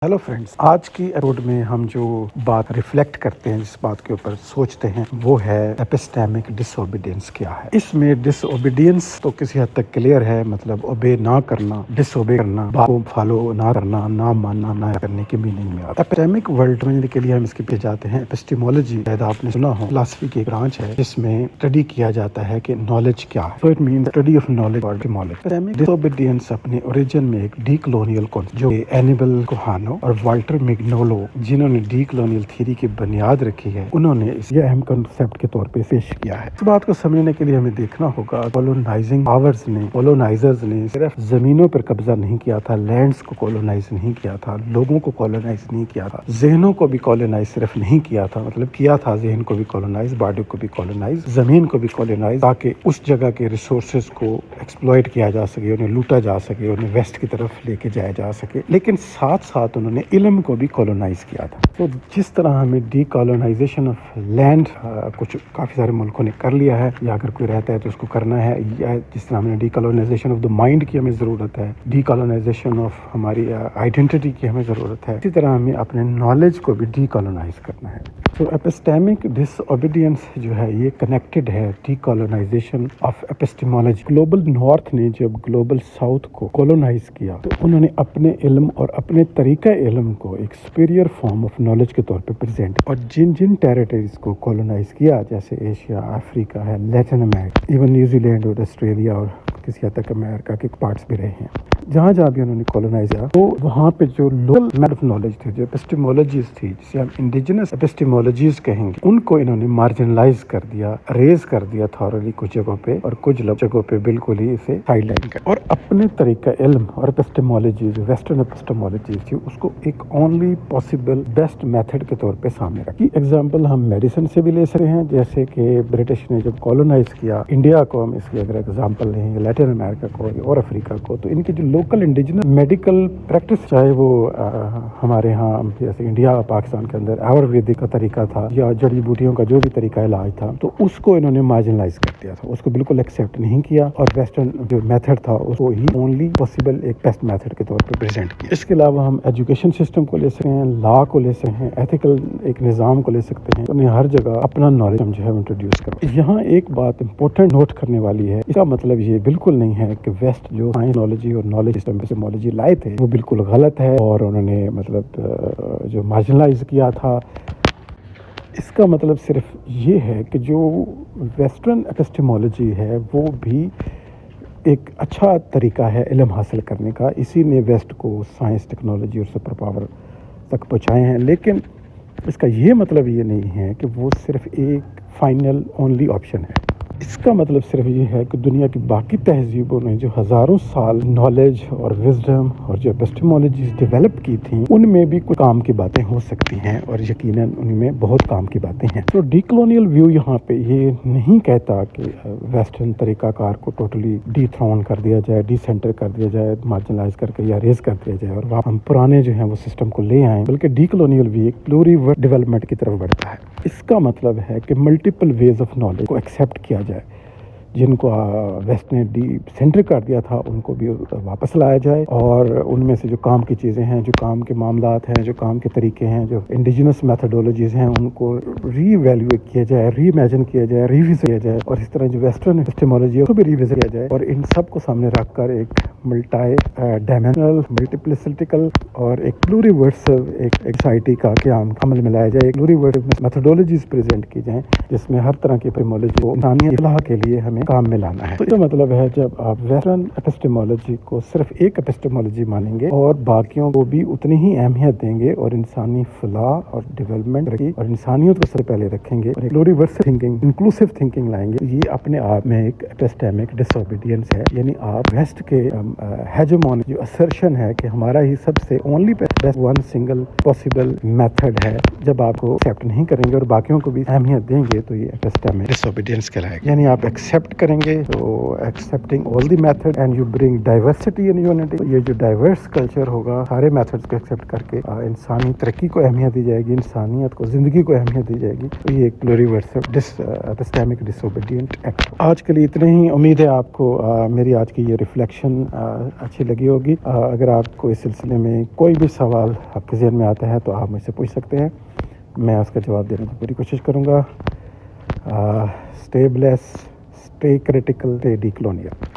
Hello friends, आज की episode में हम जो बात रिफ्लेक्ट करते हैं, जिस बात के ऊपर सोचते हैं, वो है एपिस्टेमिक डिसोबीडियंस क्या है। इसमें डिसोबीडियंस तो किसी हद तक क्लियर है, मतलब ओबे ना करना, डिसोबे करना, बात को फॉलो ना करना, ना मानना, ना करने की मीनिंग में आता है। एपिस्टेमिक वर्ल्ड में के लिए हम इसके पीछे जाते हैं। एपिस्टेमोलॉजी शायद आपने सुना हो, फिलॉसफी की एक ब्रांच है जिसमें स्टडी किया जाता है कि नॉलेज क्या है। So it means study of knowledge और एपिस्टेमोलॉजी। एपिस्टेमिक डिसोबीडियंस अपने ओरिजिन में एक डीकोलोनियल कॉन्सेप्ट जो एनिबल कोहानो और वाल्टर मैग्नोलो, जिन्होंने डी कॉलोनियल थ्योरी की बुनियाद रखी है, उन्होंने इसे अहम कंसेप्ट के तौर पे पेश किया है। इस बात को समझने के लिए हमें देखना होगा कॉलोनाइजर्स ने सिर्फ जमीनों पर कब्जा नहीं किया था, लैंड्स को कॉलोनाइज नहीं किया था, लोगों को कॉलोनाइज नहीं किया था, जहनों को भी कॉलोनाइज सिर्फ नहीं किया था, मतलब किया था जहन को भी कॉलोनाइज, बॉडी को भी कॉलोनाइज, जमीन को भी कॉलोनाइज, ताकि उस जगह के रिसोर्सेज को एक्सप्लॉइट किया जा सके, उन्हें लूटा जा सके, उन्हें वेस्ट की तरफ लेके जाया जा सके। लेकिन साथ साथ उन्होंने इल्म को भी कॉलोनाइज किया था। तो जिस तरह हमें डीकॉलोनाइजेशन ऑफ लैंड कुछ काफ़ी सारे मुल्कों ने कर लिया है, या अगर कोई रहता है तो उसको करना है, या जिस तरह हमने डीकॉलोनाइजेशन ऑफ द माइंड की हमें ज़रूरत है, डीकॉलोनाइजेशन ऑफ हमारी आइडेंटिटी की हमें ज़रूरत है, इसी तरह हमें अपने नॉलेज को भी डीकॉलोनाइज करना है। तो एपिस्टेमिक डिसओबीडियंस जो है ये कनेक्टेड है डीकॉलोनाइजेशन ऑफ एपिस्टेमोलॉजी। ग्लोबल नॉर्थ ने जब ग्लोबल साउथ को कॉलोनाइज किया तो उन्होंने अपने इल्म और अपने तरीका इल्म को एक सुपीरियर फॉर्म ऑफ नॉलेज के तौर पे प्रेजेंट, और जिन जिन टेरिटरीज को कॉलोनाइज किया, जैसे एशिया, अफ्रीका है, लैटिन अमेरिका, इवन न्यूजीलैंड और ऑस्ट्रेलिया और किसी हद तक अमेरिका के पार्ट्स भी रहे हैं, जहाँ जहाँ भी उन्होंने कॉलोनाइज किया, तो वहाँ पे जो लोकल मैथड ऑफ नॉलेज थे, जो एपिस्टेमोलॉजीज थी, जिसे हम इंडिजिनस एपिस्टेमोलॉजीज कहेंगे, उनको इन्होंने मार्जिनलाइज कर दिया, रेज कर दिया थॉरली कुछ जगहों पे, और कुछ जगहों पे बिल्कुल ही इसे साइडलाइन कर, और अपने तरीका इल्म और एपिस्टेमोलॉजी जो वेस्टर्न एपिस्टेमोलॉजी थी उसको एक ओनली पॉसिबल बेस्ट मेथड के तौर पे सामने रखी। एग्जांपल हम मेडिसिन से भी ले सकते हैं, जैसे कि ब्रिटिश ने जब कॉलोनाइज किया इंडिया को, हम इसकी अगर एग्जांपल लेंगे लैटिन अमेरिका को और अफ्रीका को, तो इनकी जो लोकल इंडिजिनस मेडिकल प्रैक्टिस, चाहे वो हमारे यहाँ जैसे इंडिया पाकिस्तान के अंदर आयुर्वेदिक का तरीका था, या जड़ी बूटियों का जो भी तरीका इलाज था, तो उसको इन्होंने मार्जिनलाइज कर दिया था, उसको बिल्कुल एक्सेप्ट नहीं किया, और वेस्टर्न जो मेथड था उसको ही ओनली पॉसिबल एक बेस्ट मेथड के तौर पर प्रेजेंट किया। इसके अलावा हम एजुकेशन सिस्टम को ले सकते हैं, लॉ को ले सकते हैं, एथिकल एक निज़ाम को ले सकते हैं, उन्हें हर जगह अपना नॉलेज जो है इंट्रोड्यूस करो। यहाँ एक बात इंपॉर्टेंट नोट करने वाली है, इसका मतलब ये बिल्कुल नहीं है कि वेस्ट जो साइंसोलॉजी और नॉलेज सिस्टम एपिस्टेमोलॉजी लाए थे वो बिल्कुल गलत है और उन्होंने मतलब जो मार्जिनलाइज किया था। इसका मतलब सिर्फ ये है कि जो वेस्टर्न एपिस्टेमोलॉजी है वो भी एक अच्छा तरीका है इल्म हासिल करने का, इसी ने वेस्ट को साइंस, टेक्नोलॉजी और सुपर पावर तक पहुँचाए हैं। लेकिन इसका ये मतलब ये नहीं है कि वो सिर्फ एक फाइनल ओनली ऑप्शन है। इसका मतलब सिर्फ ये है कि दुनिया की बाकी तहजीबों ने जो हज़ारों साल नॉलेज और विजडम और जो एपिस्टेमोलॉजीज डेवलप की थी, उनमें भी कुछ काम की बातें हो सकती हैं, और यकीनन उनमें बहुत काम की बातें हैं। तो डीकोलोनियल व्यू यहाँ पे ये नहीं कहता कि वेस्टर्न तरीकाकार को टोटली डीथ्रोन कर दिया जाए, डिसेंटर कर दिया जाए, मार्जिनलाइज करके या रेज कर दिया जाए, और हम पुराने जो हैं वो सिस्टम को ले आएँ, बल्कि डीकोलोनियल व्यू एक प्लूरीवर्ड डेवलपमेंट की तरफ बढ़ता है। इसका मतलब है कि मल्टीपल वेज ऑफ नॉलेज को एक्सेप्ट किया जाए, जिनको वेस्ट ने डी सेंटर कर दिया था उनको भी वापस लाया जाए, और उनमें से जो काम की चीज़ें हैं, जो काम के मामलात हैं, जो काम के तरीके हैं, जो इंडिजिनस मेथडोलॉजीज़ हैं, उनको री-इवैल्यूएट किया जाए, री-इमेजिन किया जाए, रिविज़िट किया जाए, और इस तरह जो वेस्टर्न एपिस्टेमोलॉजी को भी रिविज़िट किया जाए, और इन सब को सामने रखकर एक मल्टी डायमेंशनल, मल्टीप्लिसिटिकल और एक प्लूरीवर्सल एक सोसाइटी का क़याम अमल में लाया जाए। एक प्लूरीवर्सल मेथडोलॉजीज़ प्रेजेंट की जाएँ जिसमें हर तरह की एपिस्टेमोलॉजी को इंसानी इलाह के लिए हमें काम में लाना है। तो इसका मतलब है जब आप वेस्टर्न एपिस्टेमोलॉजी को सिर्फ एक एपिस्टेमोलॉजी मानेंगे और बाकियों को भी उतनी ही अहमियत देंगे, और इंसानी फलाह और डेवलपमेंट रखी और इंसानियत को सबसे पहले रखेंगे, और एक प्लूरीवर्सल थिंकिंग, इंक्लूसिव थिंकिंग लाएंगे, तो ये अपने आप में एक एपिस्टेमिक डिसोबीडियंस है। यानी आप वेस्ट के हेजेमोनी जो असर्शन है कि हमारा ही सबसे only best one single possible method है, जब आपको एक्सेप्ट नहीं करेंगे और बाकियों को भी अहमियत देंगे, तो ये एपिस्टेमिक डिसोबीडियंस कहलाएगा। यानी आप एक्सेप्ट ایکسیپٹ کریں گے تو accepting all the method and you bring diversity in unity. یہ جو ڈائیورس کلچر ہوگا سارے میتھڈس کو ایکسیپٹ کر کے انسانی ترقی کو اہمیت دی جائے گی, انسانیت کو, زندگی کو اہمیت دی جائے گی, تو یہ ایک پلوریورسل سسٹمک ڈس اوبیڈینٹ ایکٹ. آج کے لیے اتنے ہی. امید ہے آپ کو میری آج کی یہ ریفلیکشن اچھی لگی ہوگی. اگر آپ کو اس سلسلے میں کوئی بھی سوال آپ کے ذہن میں آتا ہے تو آپ مجھ سے پوچھ سکتے ہیں, میں اس کا جواب دینے کی پوری کوشش کروں گا. Stay blessed, stay critical, stay D colonial.